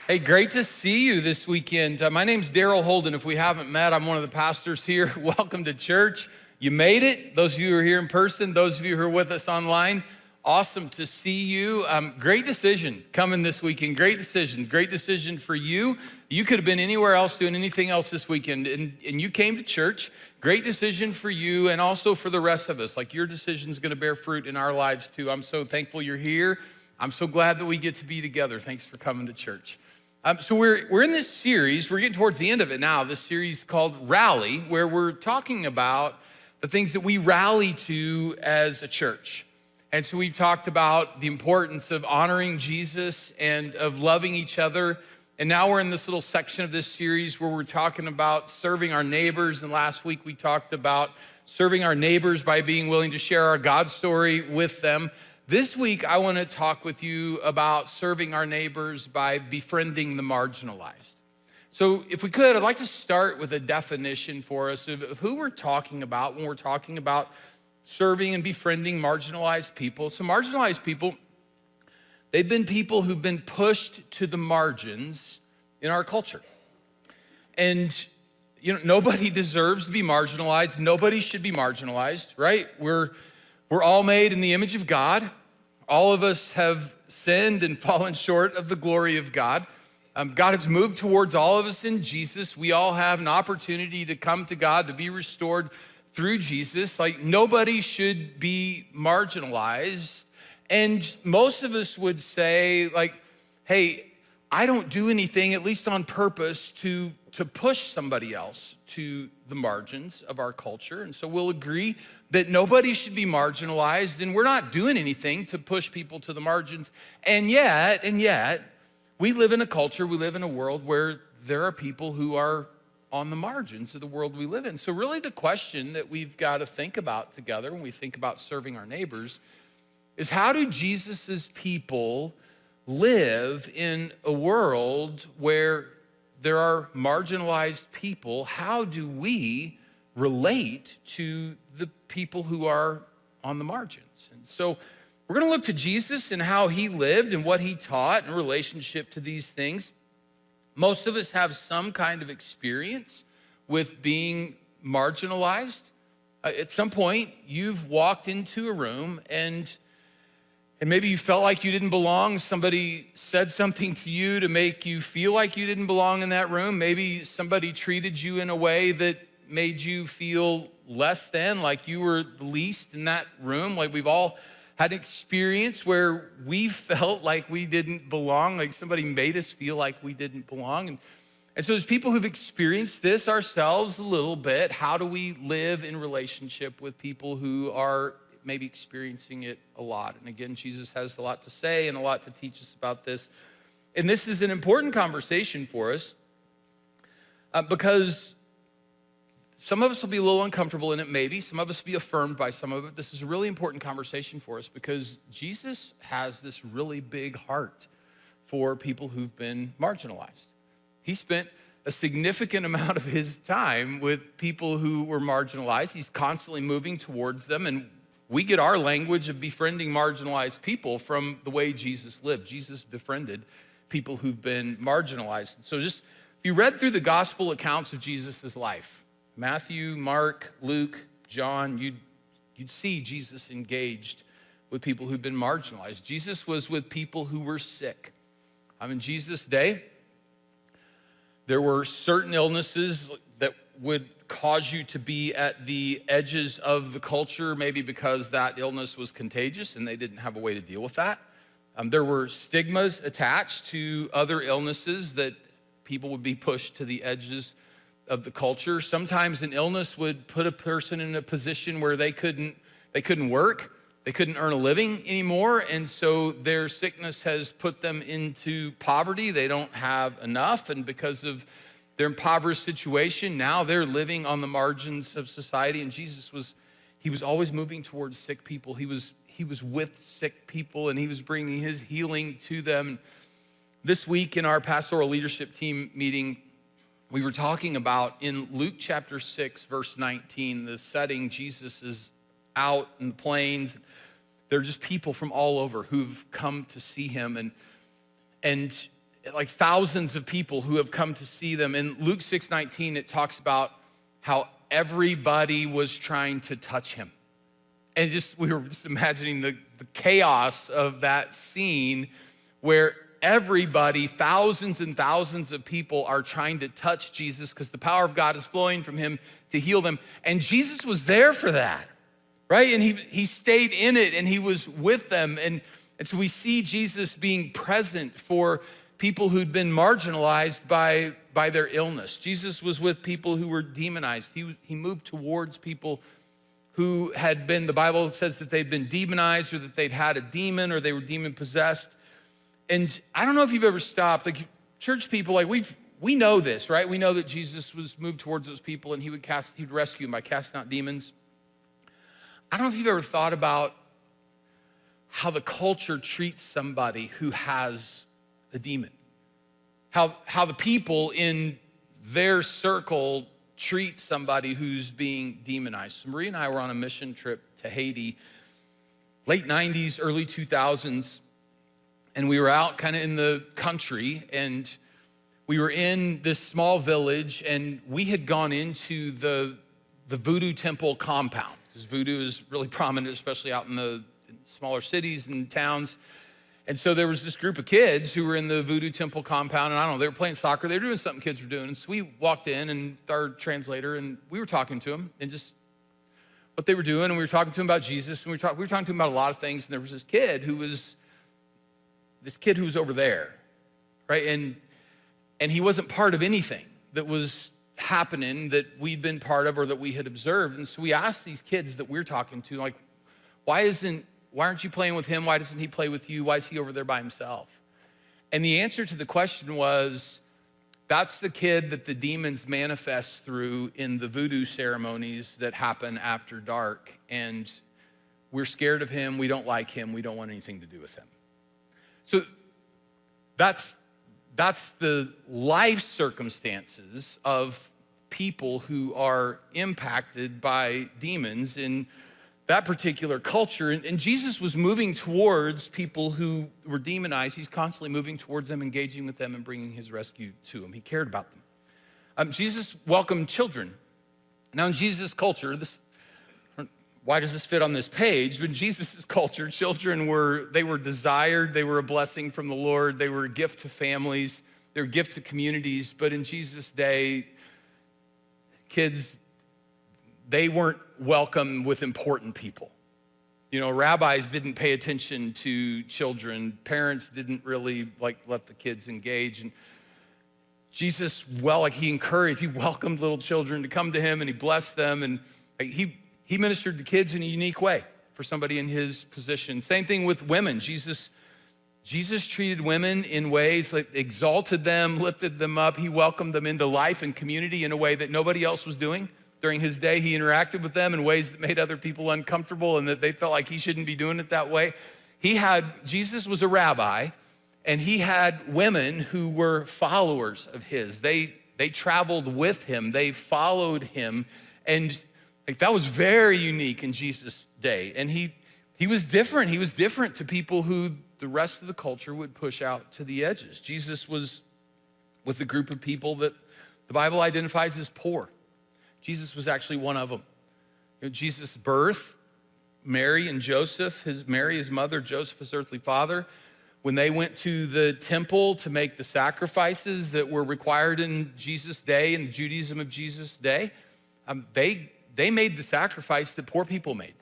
Hey, great to see you this weekend. My name's Daryl Holden. If we haven't met, I'm one of the pastors here. Welcome to church. You made it. Those of you who are here in person, those of you who are with us online, awesome to see you. Great decision coming this weekend. Great decision for you. You could have been anywhere else doing anything else this weekend, and you came to church. Great decision for you and also for the rest of us. Like, your decision is going to bear fruit in our lives too. I'm so thankful you're here. I'm so glad that we get to be together. Thanks for coming to church. So we're in this series, we're getting towards the end of it now, this series called Rally, where we're talking about the things that we rally to as a church. And so we've talked about the importance of honoring Jesus and of loving each other. And now we're in this little section of this series where we're talking about serving our neighbors. And last week we talked about serving our neighbors by being willing to share our God story with them. This week, I want to talk with you about serving our neighbors by befriending the marginalized. So if we could, I'd like to start with a definition for us of who we're talking about when we're talking about serving and befriending marginalized people. So marginalized people, they've been people who've been pushed to the margins in our culture. And nobody deserves to be marginalized. Nobody should be marginalized, right? We're all made in the image of God. All of us have sinned and fallen short of the glory of God. God has moved towards all of us in Jesus. We all have an opportunity to come to God, to be restored through Jesus. Like, nobody should be marginalized. And most of us would say, like, hey, I don't do anything, at least on purpose, to push somebody else to the margins of our culture. And so we'll agree that nobody should be marginalized, and we're not doing anything to push people to the margins. And yet, we live in a culture, we live in a world where there are people who are on the margins of the world we live in. So really the question that we've got to think about together when we think about serving our neighbors is, how do Jesus's people live in a world where there are marginalized people? How do we relate to the people who are on the margins? And so we're going to look to Jesus and how he lived and what he taught in relationship to these things. Most of us have some kind of experience with being marginalized. At some point, you've walked into a room and maybe you felt like you didn't belong. Somebody said something to you to make you feel like you didn't belong in that room. Maybe somebody treated you in a way that made you feel less than, like you were the least in that room. Like, we've all had an experience where we felt like we didn't belong, like somebody made us feel like we didn't belong. And so as people who've experienced this ourselves a little bit, how do we live in relationship with people who are maybe experiencing it a lot? And again, Jesus has a lot to say and a lot to teach us about this. And this is an important conversation for us because some of us will be a little uncomfortable in it, maybe. Some of us will be affirmed by some of it. This is a really important conversation for us because Jesus has this really big heart for people who've been marginalized. He spent a significant amount of his time with people who were marginalized. He's constantly moving towards them, and we get our language of befriending marginalized people from the way Jesus lived. Jesus befriended people who've been marginalized. So just, if you read through the gospel accounts of Jesus' life, Matthew, Mark, Luke, John, you'd see Jesus engaged with people who've been marginalized. Jesus was with people who were sick. In Jesus' day, there were certain illnesses that would cause you to be at the edges of the culture, maybe because that illness was contagious and they didn't have a way to deal with that. There were stigmas attached to other illnesses that people would be pushed to the edges of the culture. Sometimes an illness would put a person in a position where they couldn't work, they couldn't earn a living anymore, and so their sickness has put them into poverty. They don't have enough, and because of their impoverished situation, now they're living on the margins of society. And Jesus was always moving towards sick people. He was with sick people, and he was bringing his healing to them. This week in our pastoral leadership team meeting, we were talking about in Luke chapter 6, verse 19, the setting. Jesus is out in the plains. There are just people from all over who've come to see him. And like thousands of people who have come to see them. In Luke 6:19, it talks about how everybody was trying to touch him. And we were just imagining the chaos of that scene where everybody, thousands and thousands of people are trying to touch Jesus because the power of God is flowing from him to heal them. And Jesus was there for that, right? And he stayed in it and he was with them. And so we see Jesus being present for people who'd been marginalized by their illness. Jesus was with people who were demonized. He moved towards people who had been, the Bible says that they'd been demonized or that they'd had a demon or they were demon possessed. And I don't know if you've ever stopped, like church people, like we know this, right? We know that Jesus was moved towards those people and he'd rescue them by casting out demons. I don't know if you've ever thought about how the culture treats somebody who has a demon. How the people in their circle treat somebody who's being demonized. So Marie and I were on a mission trip to Haiti, late 90s, early 2000s, and we were out kind of in the country, and we were in this small village, and we had gone into the Voodoo Temple compound, because voodoo is really prominent, especially out in the smaller cities and towns. And so there was this group of kids who were in the Voodoo Temple compound, and I don't know, they were playing soccer, they were doing something kids were doing. And so we walked in, and our translator, and we were talking to them, and just what they were doing, and we were talking to them about Jesus, and we were talking to them about a lot of things, and there was this kid who was over there, right? And he wasn't part of anything that was happening that we'd been part of or that we had observed. And so we asked these kids that we're talking to, like, why aren't you playing with him? Why doesn't he play with you? Why is he over there by himself? And the answer to the question was, that's the kid that the demons manifest through in the voodoo ceremonies that happen after dark. And we're scared of him. We don't like him. We don't want anything to do with him. So that's the life circumstances of people who are impacted by demons in that particular culture. And Jesus was moving towards people who were demonized. He's constantly moving towards them, engaging with them, and bringing his rescue to them. He cared about them. Jesus welcomed children. Now in Jesus' culture, why does this fit on this page? But in Jesus' culture, children were desired, they were a blessing from the Lord, they were a gift to families, they were a gift to communities. But in Jesus' day, kids, they weren't welcome with important people. You know, rabbis didn't pay attention to children. Parents didn't really let the kids engage. And Jesus, he welcomed little children to come to him, and he blessed them, and he ministered to kids in a unique way for somebody in his position. Same thing with women. Jesus treated women in ways like exalted them, lifted them up. He welcomed them into life and community in a way that nobody else was doing. During his day, he interacted with them in ways that made other people uncomfortable and that they felt like he shouldn't be doing it that way. Jesus was a rabbi, and he had women who were followers of his. They traveled with him, they followed him, and that was very unique in Jesus' day. And he was different. He was different to people who the rest of the culture would push out to the edges. Jesus was with a group of people that the Bible identifies as poor. Jesus was actually one of them. Jesus' birth, Mary and Joseph, Mary, his mother, Joseph, his earthly father, when they went to the temple to make the sacrifices that were required in Jesus' day, in the Judaism of Jesus' day, they made the sacrifice that poor people made.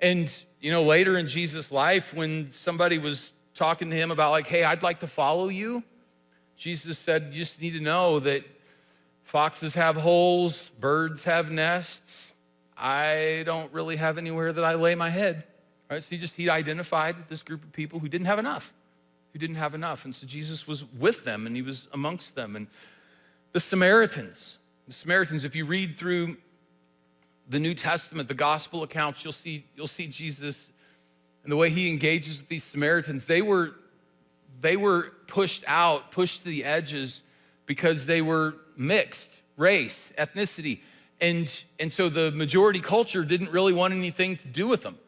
And, later in Jesus' life, when somebody was talking to him about hey, I'd like to follow you, Jesus said, you just need to know that foxes have holes, birds have nests. I don't really have anywhere that I lay my head. Right? So he identified this group of people who didn't have enough. And so Jesus was with them, and he was amongst them. And the Samaritans, if you read through the New Testament, the gospel accounts, you'll see Jesus and the way he engages with these Samaritans. They were pushed to the edges because they were mixed race, ethnicity. And so the majority culture didn't really want anything to do with them.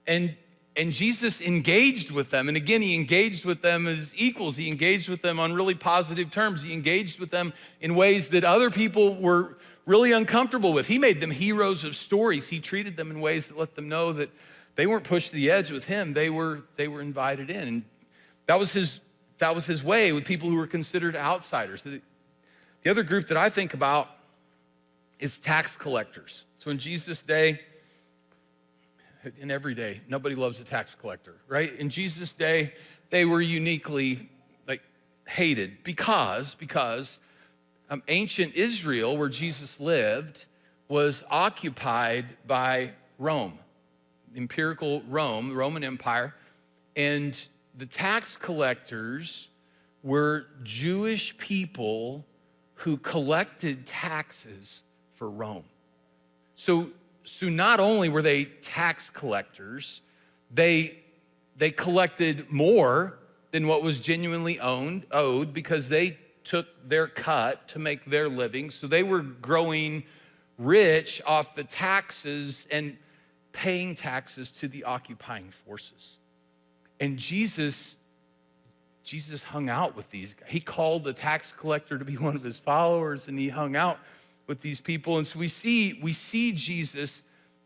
And And Jesus engaged with them. And again, he engaged with them as equals. He engaged with them on really positive terms. He engaged with them in ways that other people were really uncomfortable with. He made them heroes of stories. He treated them in ways that let them know that they weren't pushed to the edge with him. They were invited in. And that was his way with people who were considered outsiders. The other group that I think about is tax collectors. So in Jesus' day, in every day, nobody loves a tax collector, right? In Jesus' day, they were uniquely hated because ancient Israel, where Jesus lived, was occupied by Rome, imperial Rome, the Roman Empire, and the tax collectors were Jewish people who collected taxes for Rome. So not only were they tax collectors, they collected more than what was genuinely owed because they took their cut to make their living. So they were growing rich off the taxes and paying taxes to the occupying forces. And Jesus hung out with these guys. He called a tax collector to be one of his followers, and he hung out with these people. And so we see Jesus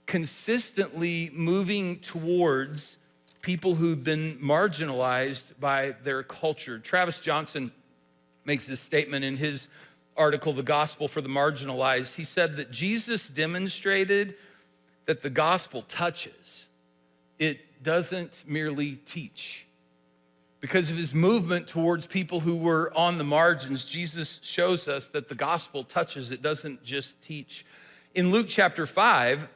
consistently moving towards people who've been marginalized by their culture. Travis Johnson makes this statement in his article, The Gospel for the Marginalized. He said that Jesus demonstrated that the gospel touches. It doesn't merely teach. Because of his movement towards people who were on the margins, Jesus shows us that the gospel touches, it doesn't just teach. In Luke chapter 5,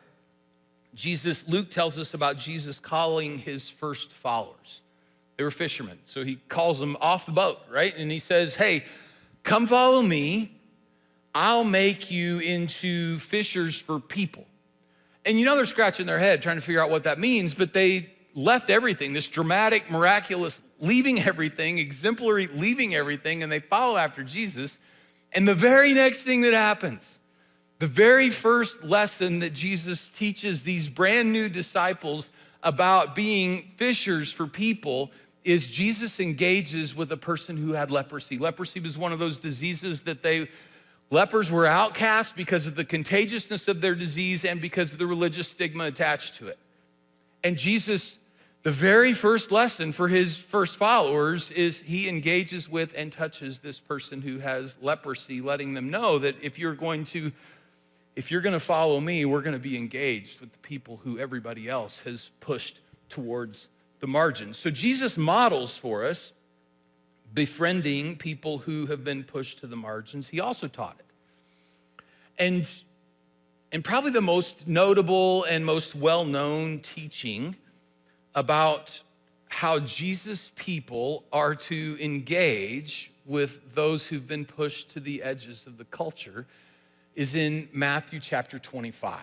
Luke tells us about Jesus calling his first followers. They were fishermen, so he calls them off the boat, right? And he says, hey, come follow me. I'll make you into fishers for people. And they're scratching their head trying to figure out what that means, but they left everything, this dramatic, miraculous, leaving everything, exemplary, leaving everything, and they follow after Jesus. And the very next thing that happens, the very first lesson that Jesus teaches these brand new disciples about being fishers for people is Jesus engages with a person who had leprosy. Leprosy was one of those diseases that lepers were outcast because of the contagiousness of their disease and because of the religious stigma attached to it. And Jesus, the very first lesson for his first followers is he engages with and touches this person who has leprosy, letting them know that if you're going to follow me, we're going to be engaged with the people who everybody else has pushed towards the margins. So Jesus models for us befriending people who have been pushed to the margins. He also taught it. And probably the most notable and most well-known teaching about how Jesus' people are to engage with those who've been pushed to the edges of the culture is in Matthew chapter 25.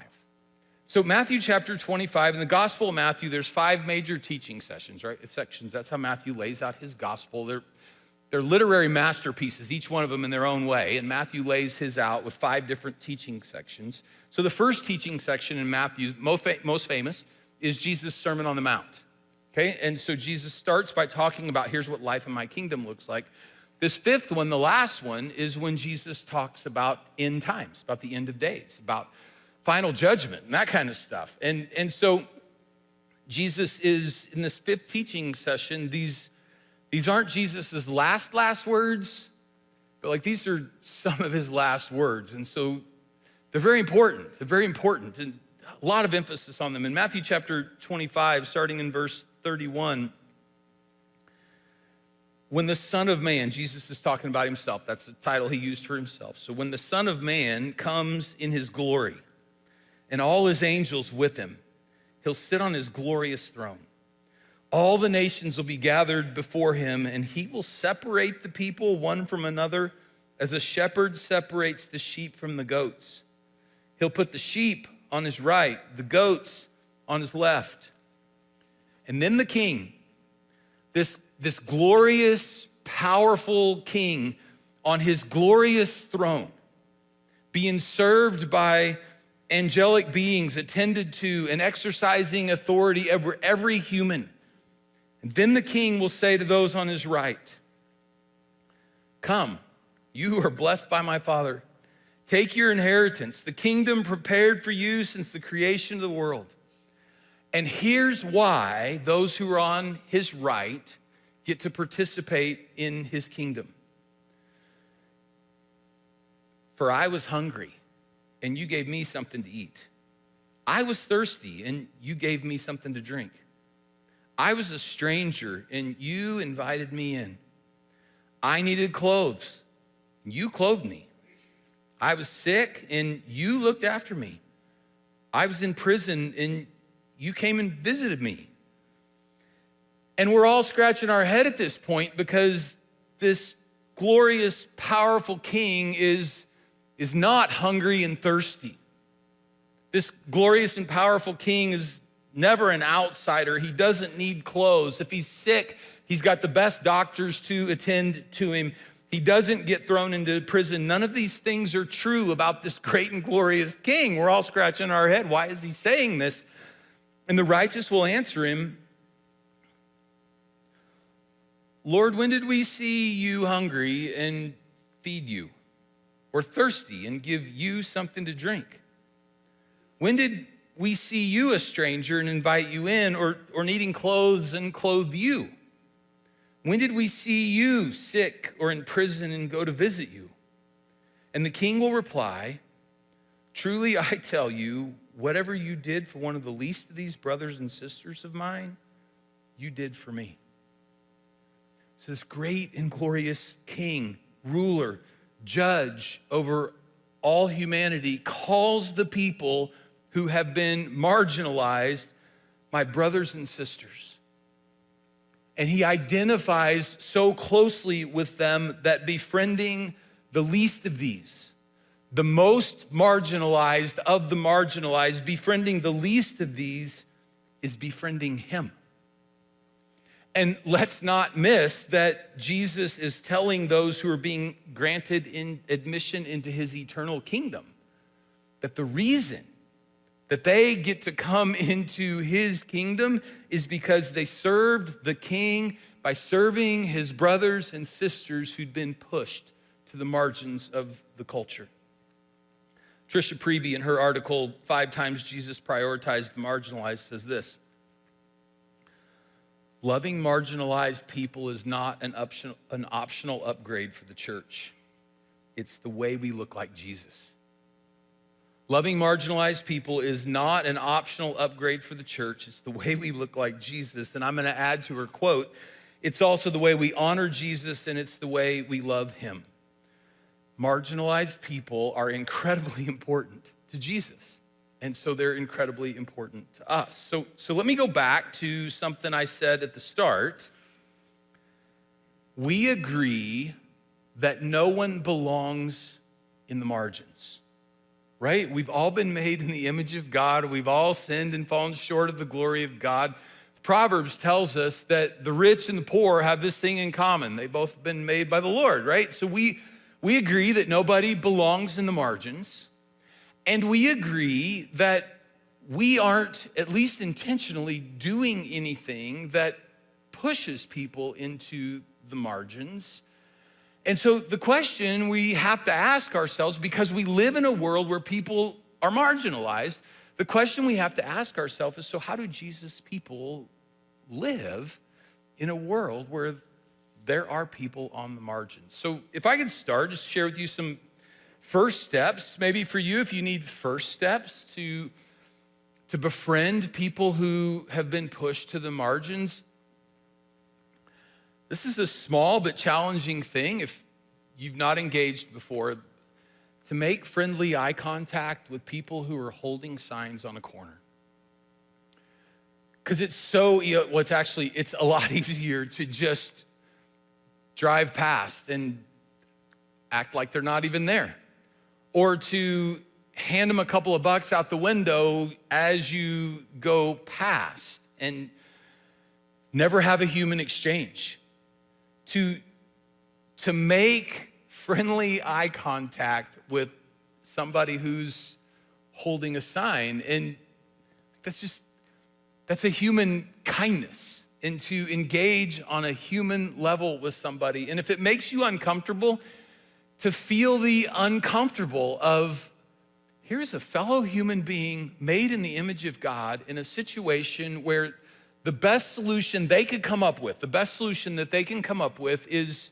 So Matthew chapter 25, in the Gospel of Matthew, there's 5 major teaching sessions, right? Sections. That's how Matthew lays out his gospel. They're literary masterpieces, each one of them in their own way. And Matthew lays his out with 5 different teaching sections. So the first teaching section in Matthew, most famous, is Jesus' Sermon on the Mount. Okay, and so Jesus starts by talking about here's what life in my kingdom looks like. This 5th one, the last one, is when Jesus talks about end times, about the end of days, about final judgment and that kind of stuff. And so Jesus is, in this 5th teaching session, these aren't Jesus's last words, but these are some of his last words. And so they're very important, and a lot of emphasis on them. In Matthew chapter 25, starting in verse 31, when the Son of Man, Jesus is talking about himself. That's the title he used for himself. So when the Son of Man comes in his glory and all his angels with him, he'll sit on his glorious throne. All the nations will be gathered before him, and he will separate the people one from another as a shepherd separates the sheep from the goats. He'll put the sheep on his right, the goats on his left. And then the king, this glorious, powerful king on his glorious throne, being served by angelic beings attended to and exercising authority over every human. And then the king will say to those on his right, "Come, you who are blessed by my Father, take your inheritance, the kingdom prepared for you since the creation of the world." And here's why those who are on his right get to participate in his kingdom. "For I was hungry, and you gave me something to eat. I was thirsty, and you gave me something to drink. I was a stranger, and you invited me in. I needed clothes, and you clothed me. I was sick, and you looked after me. I was in prison, and you came and visited me." And we're all scratching our head at this point because this glorious, powerful king is not hungry and thirsty. This glorious and powerful king is never an outsider. He doesn't need clothes. If he's sick, he's got the best doctors to attend to him. He doesn't get thrown into prison. None of these things are true about this great and glorious king. We're all scratching our head. Why is he saying this? And the righteous will answer him, "Lord, when did we see you hungry and feed you, or thirsty and give you something to drink? When did we see you a stranger and invite you in, or needing clothes and clothe you? When did we see you sick or in prison and go to visit you?" And the king will reply, "Truly I tell you, whatever you did for one of the least of these brothers and sisters of mine, you did for me." So this great and glorious king, ruler, judge over all humanity calls the people who have been marginalized my brothers and sisters. And he identifies so closely with them that befriending the least of these, the most marginalized of the marginalized, befriending the least of these is befriending him. And let's not miss that Jesus is telling those who are being granted admission into his eternal kingdom that the reason that they get to come into his kingdom is because they served the king by serving his brothers and sisters who'd been pushed to the margins of the culture. Trisha Preby, in her article, 5 Times Jesus Prioritized the Marginalized, says this: "Loving marginalized people is not an optional upgrade for the church. It's the way we look like Jesus." Loving marginalized people is not an optional upgrade for the church. It's the way we look like Jesus. And I'm going to add to her quote, it's also the way we honor Jesus, and it's the way we love him. Marginalized people are incredibly important to Jesus. And so they're incredibly important to us. So let me go back to something I said at the start. We agree that no one belongs in the margins, right? We've all been made in the image of God. We've all sinned and fallen short of the glory of God. Proverbs tells us that the rich and the poor have this thing in common. They've both been made by the Lord, right? So we agree that nobody belongs in the margins. And we agree that we aren't, at least intentionally, doing anything that pushes people into the margins. And so the question we have to ask ourselves, because we live in a world where people are marginalized, the question we have to ask ourselves is, so how do Jesus' people live in a world where there are people on the margins? So if I could start, just share with you some first steps, maybe for you, if you need first steps to befriend people who have been pushed to the margins. This is a small but challenging thing if you've not engaged before, to make friendly eye contact with people who are holding signs on a corner. Because it's a lot easier to just drive past and act like they're not even there, or to hand them a couple of bucks out the window as you go past and never have a human exchange. To make friendly eye contact with somebody who's holding a sign. And that's a human kindness, and to engage on a human level with somebody. And if it makes you uncomfortable, to feel the uncomfortable of, here's a fellow human being made in the image of God in a situation where the best solution they could come up with, the best solution that they can come up with is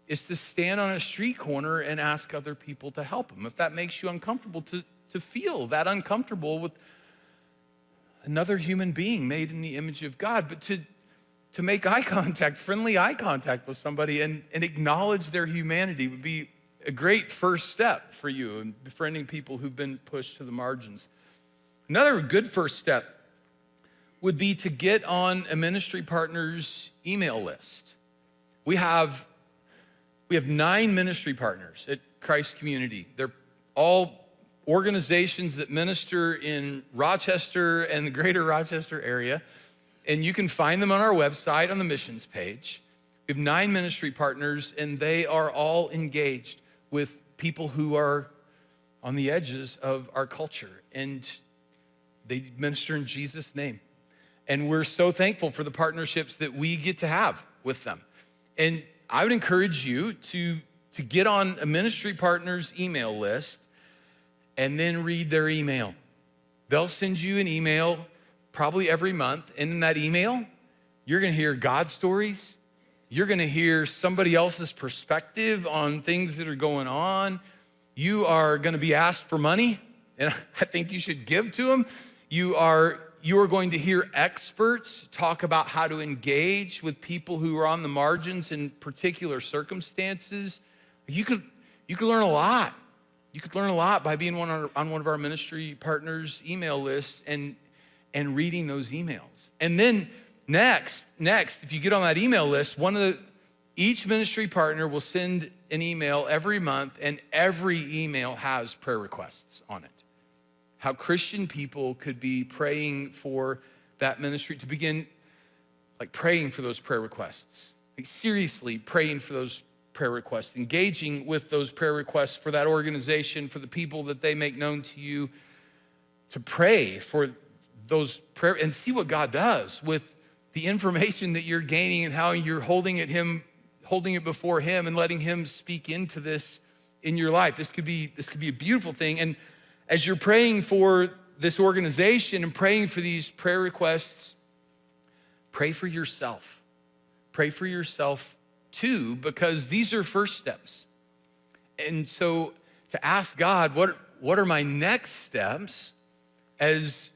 to stand on a street corner and ask other people to help them. If that makes you uncomfortable, to feel that uncomfortable with another human being made in the image of God, but to make eye contact, friendly eye contact with somebody and acknowledge their humanity would be a great first step for you in befriending people who've been pushed to the margins. Another good first step would be to get on a ministry partner's email list. We have 9 ministry partners at Christ Community. They're all organizations that minister in Rochester and the greater Rochester area, and you can find them on our website on the missions page. We have 9 ministry partners, and they are all engaged with people who are on the edges of our culture, and they minister in Jesus' name. And we're so thankful for the partnerships that we get to have with them. And I would encourage you to get on a ministry partner's email list and then read their email. They'll send you an email probably every month, and in that email, you're gonna hear God stories. You're gonna hear somebody else's perspective on things that are going on. You are gonna be asked for money, and I think you should give to them. You are going to hear experts talk about how to engage with people who are on the margins in particular circumstances. You could learn a lot. You could learn a lot by being on one of our ministry partners' email lists and reading those emails. And then Next, if you get on that email list, each ministry partner will send an email every month, and every email has prayer requests on it. How Christian people could be praying for that ministry, to begin praying for those prayer requests, seriously praying for those prayer requests, engaging with those prayer requests for that organization, for the people that they make known to you, to pray for those prayer and see what God does with the information that you're gaining and how you're holding it before him and letting him speak into this in your life. This could be a beautiful thing. And as you're praying for this organization and praying for these prayer requests, pray for yourself. Pray for yourself too, because these are first steps. And so to ask God, what are my next steps as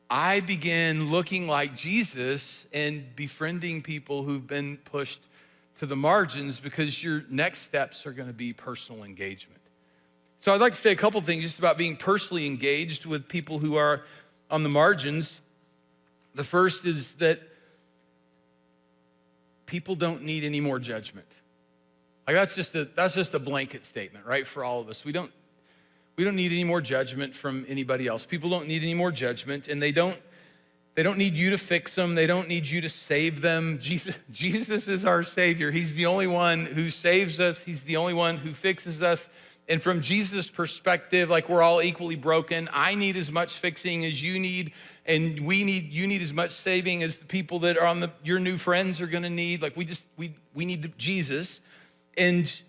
I begin looking like Jesus and befriending people who've been pushed to the margins, because your next steps are going to be personal engagement. So I'd like to say a couple things just about being personally engaged with people who are on the margins. The first is that people don't need any more judgment. That's just a blanket statement, right, for all of us. We don't need any more judgment from anybody else. People don't need any more judgment, and they don't need you to fix them. They don't need you to save them. Jesus is our Savior. He's the only one who saves us. He's the only one who fixes us. And from Jesus' perspective, we're all equally broken. I need as much fixing as you need, and you need as much saving as the people that are your new friends are gonna need. We need Jesus. And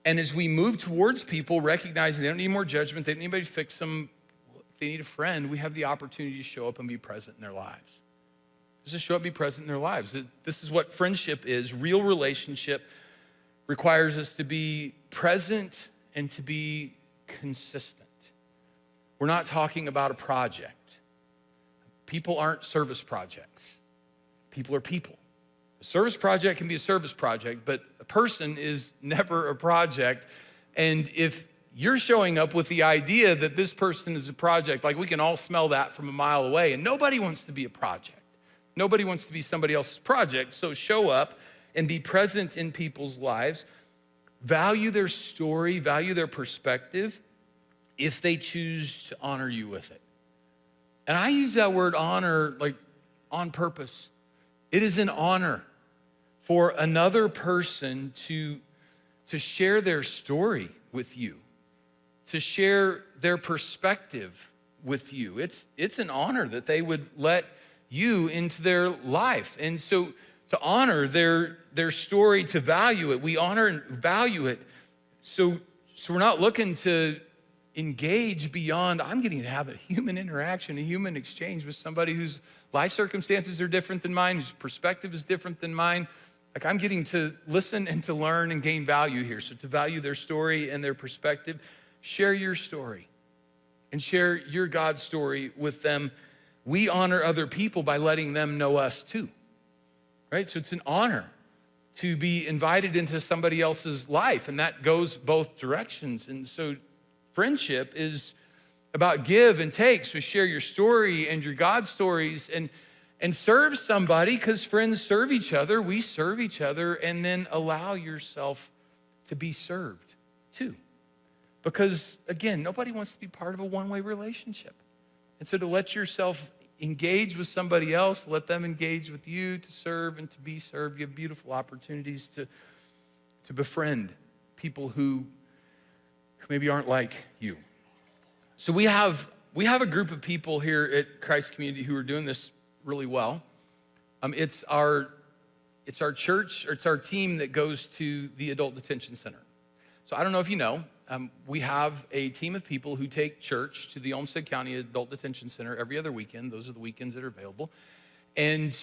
as we move towards people, recognizing they don't need more judgment, they don't need anybody to fix them, if they need a friend, we have the opportunity to show up and be present in their lives. Just show up, be present in their lives. This is what friendship is. Real relationship requires us to be present and to be consistent. We're not talking about a project. People aren't service projects. People are people. A service project can be a service project, but a person is never a project. And if you're showing up with the idea that this person is a project, we can all smell that from a mile away, and nobody wants to be a project. Nobody wants to be somebody else's project. So show up and be present in people's lives. Value their story, value their perspective if they choose to honor you with it. And I use that word honor on purpose. It is an honor for another person to share their story with you, to share their perspective with you. It's an honor that they would let you into their life. And so to honor their story, to value it, we honor and value it. So we're not looking to engage beyond, I'm getting to have a human interaction, a human exchange with somebody whose life circumstances are different than mine, whose perspective is different than mine. Like, I'm getting to listen and to learn and gain value here. So to value their story and their perspective, share your story and share your God story with them. We honor other people by letting them know us too, right? So it's an honor to be invited into somebody else's life, and that goes both directions. And so friendship is about give and take. So share your story and your God stories and serve somebody, because friends serve each other. We serve each other, and then allow yourself to be served too. Because again, nobody wants to be part of a one-way relationship. And so to let yourself engage with somebody else, let them engage with you, to serve and to be served, you have beautiful opportunities to befriend people who maybe aren't like you. So we have a group of people here at Christ Community who are doing this really well. It's our church, or it's our team that goes to the Adult Detention Center. So I don't know if you know, we have a team of people who take church to the Olmsted County Adult Detention Center every other weekend. Those are the weekends that are available. And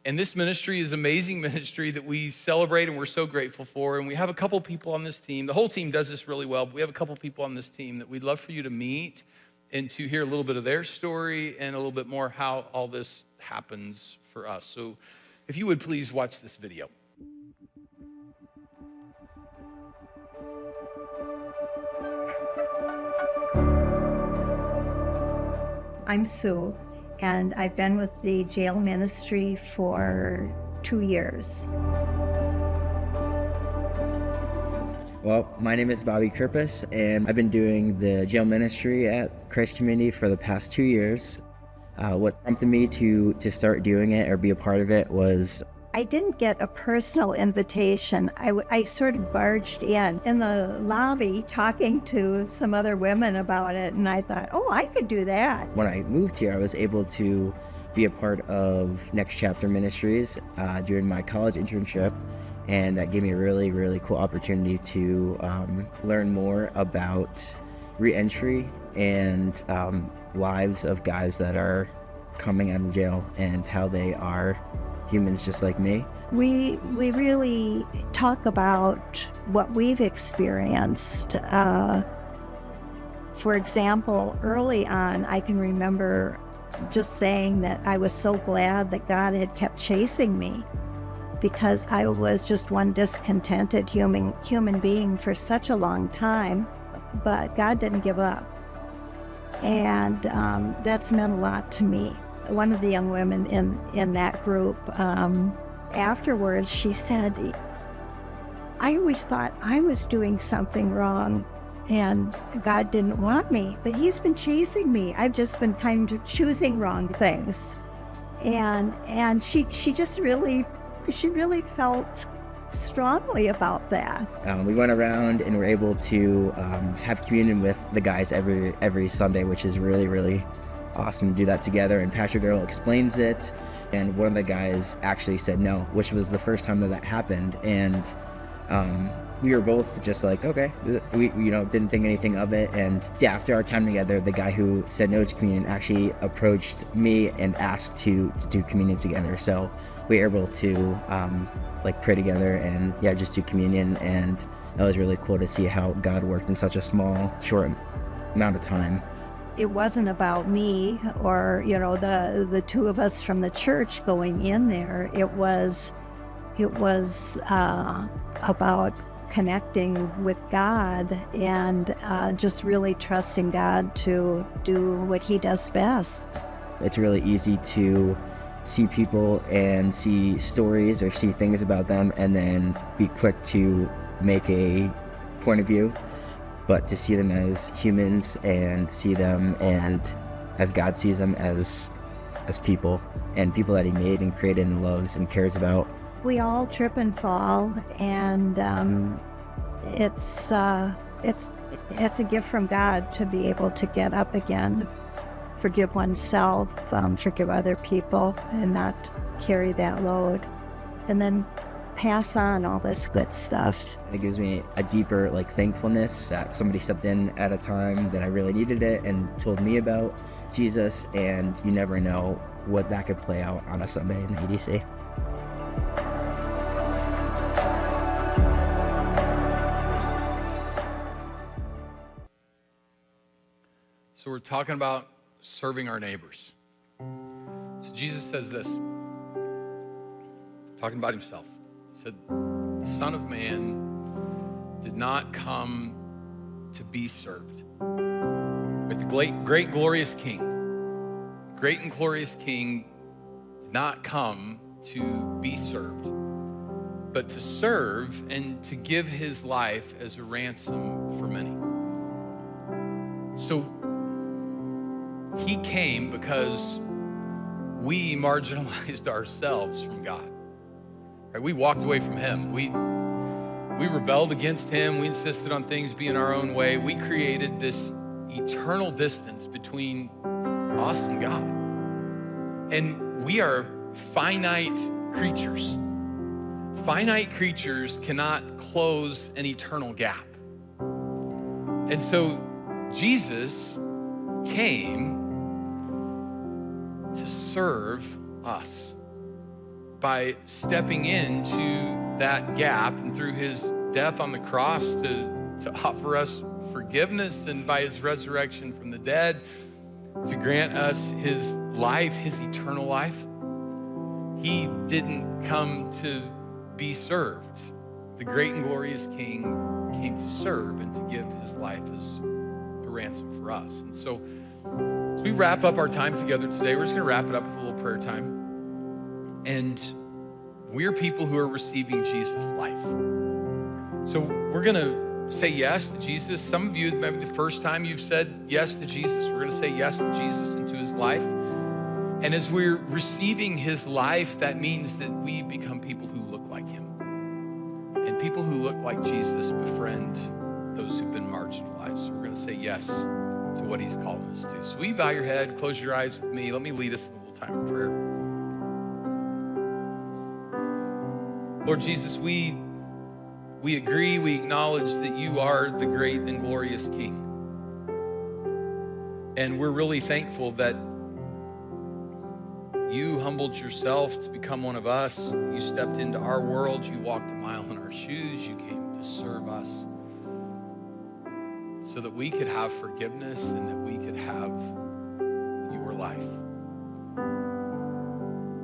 this ministry is an amazing ministry that we celebrate and we're so grateful for. And we have a couple people on this team. The whole team does this really well, but we have a couple people on this team that we'd love for you to meet and to hear a little bit of their story and a little bit more how all this happens for us. So if you would please watch this video. I'm Sue, and I've been with the jail ministry for 2 years. Well, my name is Bobby Kirpus, and I've been doing the jail ministry at Christ Community for the past 2 years. What prompted me to start doing it or be a part of it was I didn't get a personal invitation. I sort of barged in the lobby talking to some other women about it, and I thought, oh, I could do that. when I moved here, I was able to be a part of Next Chapter Ministries during my college internship, and that gave me a really, really cool opportunity to learn more about re-entry and lives of guys that are coming out of jail and how they are humans just like me. We really talk about what we've experienced. For example, early on, I can remember just saying that I was so glad that God had kept chasing me, because I was just one discontented human being for such a long time, but God didn't give up. And that's meant a lot to me. One of the young women in that group, afterwards, she said, I always thought I was doing something wrong and God didn't want me, but He's been chasing me. I've just been kind of choosing wrong things. And she really felt strongly about that. We went around and were able to have communion with the guys every Sunday, which is really, really awesome to do that together. And Pastor Darrell explains it, and one of the guys actually said no, which was the first time that happened. And we were both just like, okay, we didn't think anything of it. And yeah, after our time together, the guy who said no to communion actually approached me and asked to do communion together. So we were able to pray together and just do communion. And that was really cool to see how God worked in such a small, short amount of time. It wasn't about me or, the two of us from the church going in there. It was about connecting with God and just really trusting God to do what He does best. It's really easy to see people and see stories or see things about them and then be quick to make a point of view. But to see them as humans and see them and as God sees them as people and people that He made and created and loves and cares about. We all trip and fall, and it's a gift from God to be able to get up again. forgive oneself, forgive other people, and not carry that load. And then pass on all this good stuff. It gives me a deeper thankfulness that somebody stepped in at a time that I really needed it and told me about Jesus, and you never know what that could play out on a Sunday in the EDC. So we're talking about serving our neighbors. So Jesus says this, talking about himself. He said, the Son of Man did not come to be served. But the great glorious King, great and glorious King did not come to be served, but to serve and to give his life as a ransom for many. So he came because we marginalized ourselves from God. Right? We walked away from him. We rebelled against him. We insisted on things being our own way. We created this eternal distance between us and God. And we are finite creatures. Finite creatures cannot close an eternal gap. And so Jesus came to serve us by stepping into that gap and through his death on the cross to offer us forgiveness, and by his resurrection from the dead to grant us his life, his eternal life. He didn't come to be served. The great and glorious King came to serve and to give his life as a ransom for us. And so as we wrap up our time together today, we're just gonna wrap it up with a little prayer time. And we're people who are receiving Jesus' life. So we're gonna say yes to Jesus. Some of you, maybe the first time you've said yes to Jesus, we're gonna say yes to Jesus into his life. And as we're receiving his life, that means that we become people who look like him. And people who look like Jesus befriend those who've been marginalized. So we're gonna say yes to what he's calling us to. So will you bow your head, close your eyes with me. Let me lead us in a little time of prayer. Lord Jesus, we agree, we acknowledge that you are the great and glorious King. And we're really thankful that you humbled yourself to become one of us. You stepped into our world. You walked a mile in our shoes. You came to serve us so that we could have forgiveness and that we could have your life.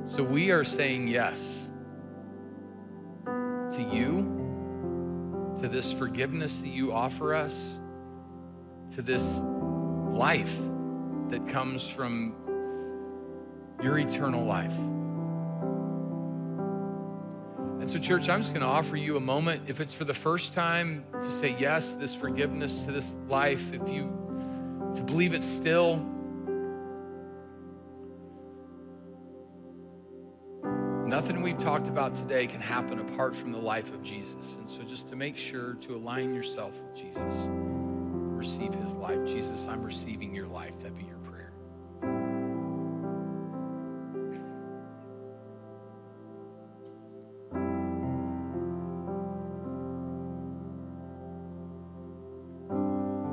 So we are saying yes to you, to this forgiveness that you offer us, to this life that comes from your eternal life. And so, church, I'm just gonna offer you a moment, if it's for the first time, to say yes to this forgiveness, to this life, to believe it still. Nothing we've talked about today can happen apart from the life of Jesus. And so just to make sure to align yourself with Jesus, receive his life. Jesus, I'm receiving your life. That'd be your prayer.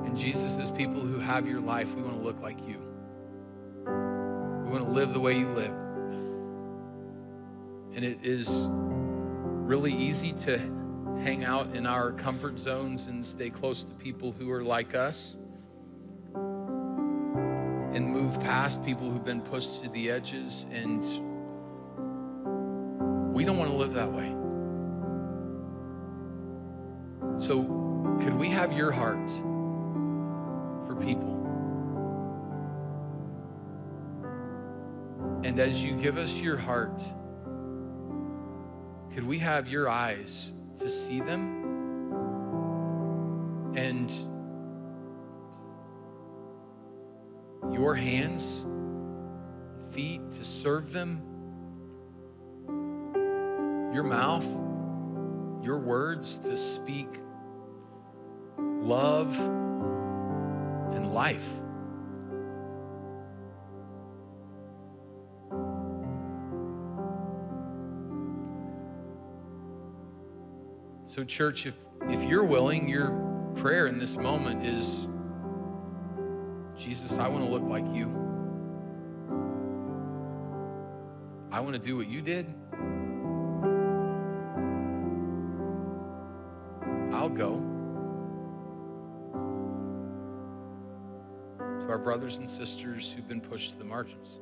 And Jesus, as people who have your life, we want to look like you. We want to live the way you live. And it is really easy to hang out in our comfort zones and stay close to people who are like us and move past people who've been pushed to the edges. And we don't want to live that way. So could we have your heart for people? And as you give us your heart, could we have your eyes to see them and your hands, feet to serve them, your mouth, your words to speak love and life So church, if you're willing, your prayer in this moment is, Jesus, I want to look like you. I want to do what you did. I'll go. To our brothers and sisters who've been pushed to the margins.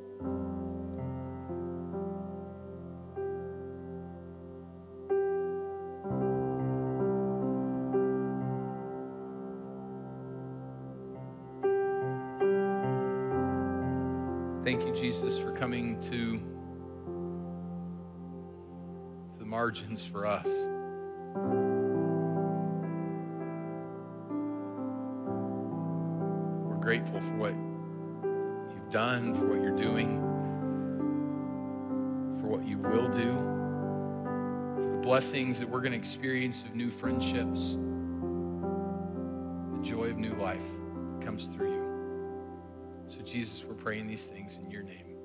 Thank you, Jesus, for coming to the margins for us. We're grateful for what you've done, for what you're doing, for what you will do, for the blessings that we're going to experience of new friendships, the joy of new life that comes through you. So Jesus, we're praying these things in your name.